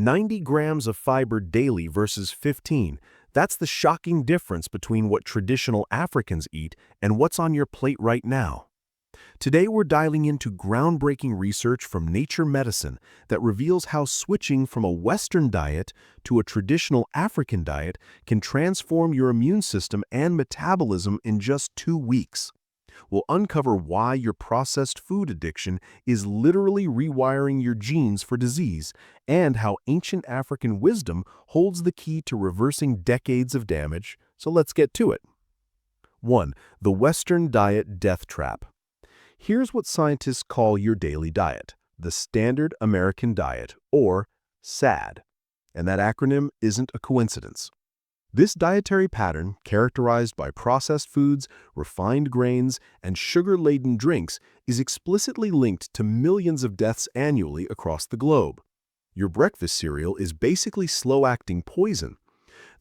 90 grams of fiber daily versus 15. That's the shocking difference between what traditional Africans eat and what's on your plate right now. Today we're dialing into groundbreaking research from Nature Medicine that reveals how switching from a Western diet to a traditional African diet can transform your immune system and metabolism in just 2 weeks. We'll uncover why your processed food addiction is literally rewiring your genes for disease, and how ancient African wisdom holds the key to reversing decades of damage. So let's get to it. 1. The Western Diet Death Trap. Here's what scientists call your daily diet, the Standard American Diet, or SAD. And that acronym isn't a coincidence. This dietary pattern, characterized by processed foods, refined grains, and sugar-laden drinks, is explicitly linked to millions of deaths annually across the globe. Your breakfast cereal is basically slow-acting poison.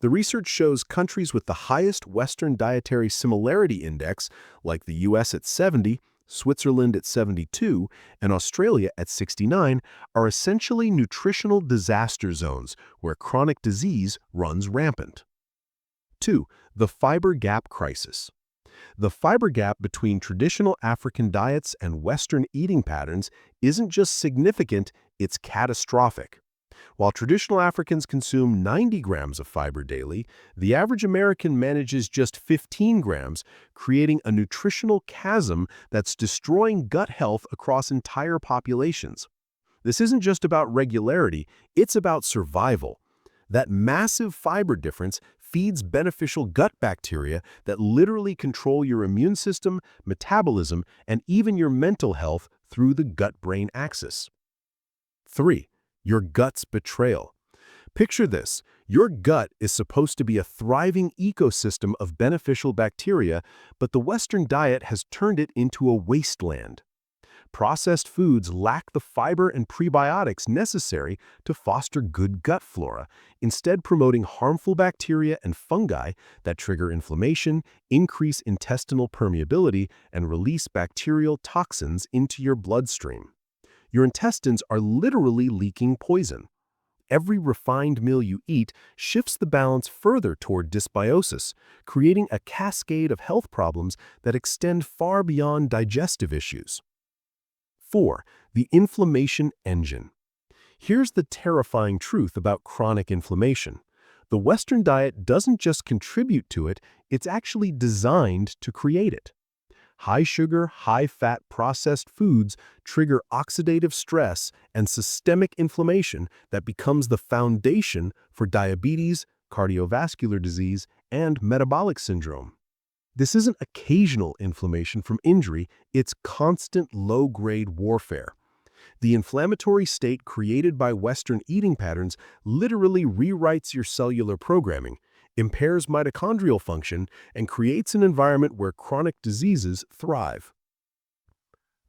The research shows countries with the highest Western Dietary Similarity Index, like the US at 70, Switzerland at 72, and Australia at 69, are essentially nutritional disaster zones where chronic disease runs rampant. 2. The fiber gap crisis. The fiber gap between traditional African diets and Western eating patterns isn't just significant, it's catastrophic. While traditional Africans consume 90 grams of fiber daily, the average American manages just 15 grams, creating a nutritional chasm that's destroying gut health across entire populations. This isn't just about regularity, it's about survival. That massive fiber difference feeds beneficial gut bacteria that literally control your immune system, metabolism, and even your mental health through the gut-brain axis. 3. Your gut's betrayal. Picture this. Your gut is supposed to be a thriving ecosystem of beneficial bacteria, but the Western diet has turned it into a wasteland. Processed foods lack the fiber and prebiotics necessary to foster good gut flora, instead promoting harmful bacteria and fungi that trigger inflammation, increase intestinal permeability, and release bacterial toxins into your bloodstream. Your intestines are literally leaking poison. Every refined meal you eat shifts the balance further toward dysbiosis, creating a cascade of health problems that extend far beyond digestive issues. 4. The inflammation engine. Here's the terrifying truth about chronic inflammation. The Western diet doesn't just contribute to it, it's actually designed to create it. High-sugar, high-fat processed foods trigger oxidative stress and systemic inflammation that becomes the foundation for diabetes, cardiovascular disease, and metabolic syndrome. This isn't occasional inflammation from injury, it's constant low-grade warfare. The inflammatory state created by Western eating patterns literally rewrites your cellular programming, impairs mitochondrial function, and creates an environment where chronic diseases thrive.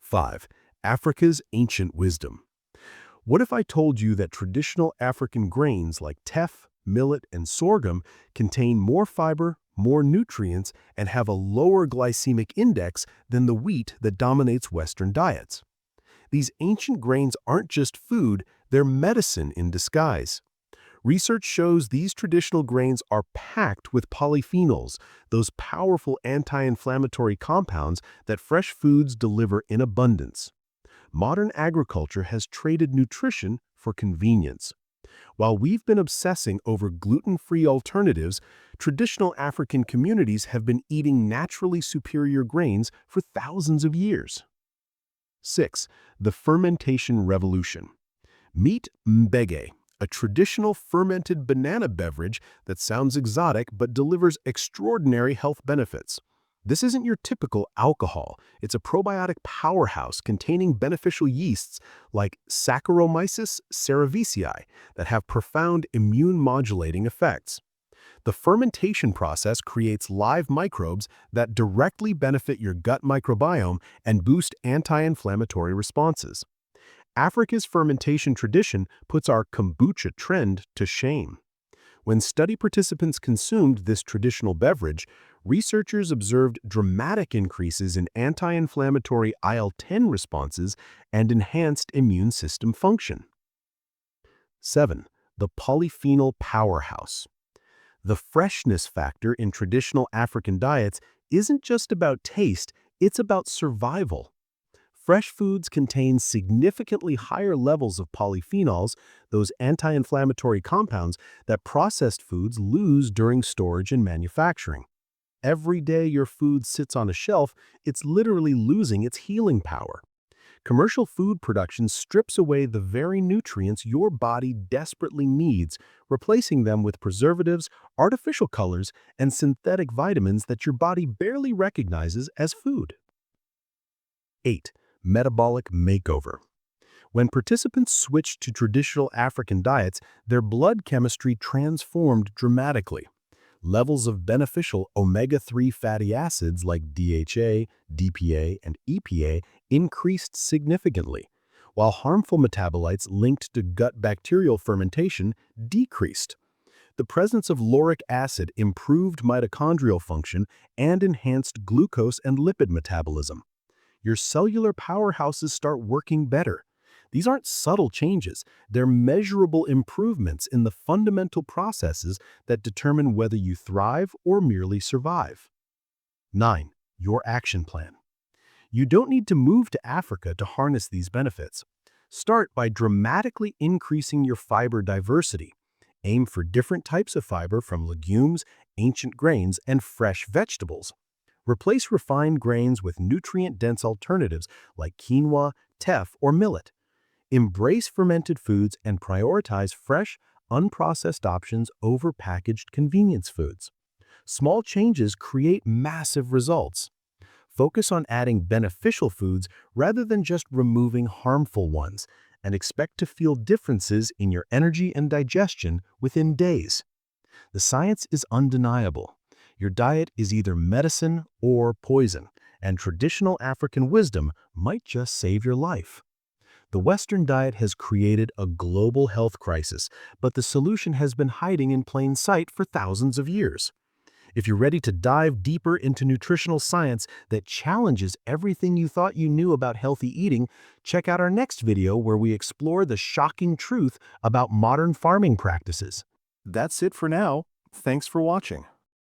5. Africa's ancient wisdom. What if I told you that traditional African grains like teff, millet, and sorghum contain more fiber, more nutrients, and have a lower glycemic index than the wheat that dominates Western diets? These ancient grains aren't just food, they're medicine in disguise. Research shows these traditional grains are packed with polyphenols, those powerful anti-inflammatory compounds that fresh foods deliver in abundance. Modern agriculture has traded nutrition for convenience. While we've been obsessing over gluten-free alternatives, traditional African communities have been eating naturally superior grains for thousands of years. 6. The fermentation revolution. Meet mbege, a traditional fermented banana beverage that sounds exotic but delivers extraordinary health benefits. This isn't your typical alcohol. It's a probiotic powerhouse containing beneficial yeasts like Saccharomyces cerevisiae that have profound immune-modulating effects. The fermentation process creates live microbes that directly benefit your gut microbiome and boost anti-inflammatory responses. Africa's fermentation tradition puts our kombucha trend to shame. When study participants consumed this traditional beverage, researchers observed dramatic increases in anti-inflammatory IL-10 responses and enhanced immune system function. 7. the polyphenol powerhouse. The freshness factor in traditional African diets isn't just about taste, it's about survival. Fresh foods contain significantly higher levels of polyphenols, those anti-inflammatory compounds that processed foods lose during storage and manufacturing. Every day your food sits on a shelf, it's literally losing its healing power. Commercial food production strips away the very nutrients your body desperately needs, replacing them with preservatives, artificial colors, and synthetic vitamins that your body barely recognizes as food. 8. Metabolic makeover. When participants switched to traditional African diets, their blood chemistry transformed dramatically. Levels of beneficial omega-3 fatty acids like DHA, DPA, and EPA increased significantly, while harmful metabolites linked to gut bacterial fermentation decreased. The presence of lauric acid improved mitochondrial function and enhanced glucose and lipid metabolism. Your cellular powerhouses start working better. These aren't subtle changes, they're measurable improvements in the fundamental processes that determine whether you thrive or merely survive. 9. Your action plan. You don't need to move to Africa to harness these benefits. Start by dramatically increasing your fiber diversity. Aim for different types of fiber from legumes, ancient grains, and fresh vegetables. Replace refined grains with nutrient-dense alternatives like quinoa, teff, or millet. Embrace fermented foods and prioritize fresh, unprocessed options over packaged convenience foods. Small changes create massive results. Focus on adding beneficial foods rather than just removing harmful ones, and expect to feel differences in your energy and digestion within days. The science is undeniable. Your diet is either medicine or poison, and traditional African wisdom might just save your life. The Western diet has created a global health crisis, but the solution has been hiding in plain sight for thousands of years. If you're ready to dive deeper into nutritional science that challenges everything you thought you knew about healthy eating, check out our next video where we explore the shocking truth about modern farming practices. That's it for now. Thanks for watching.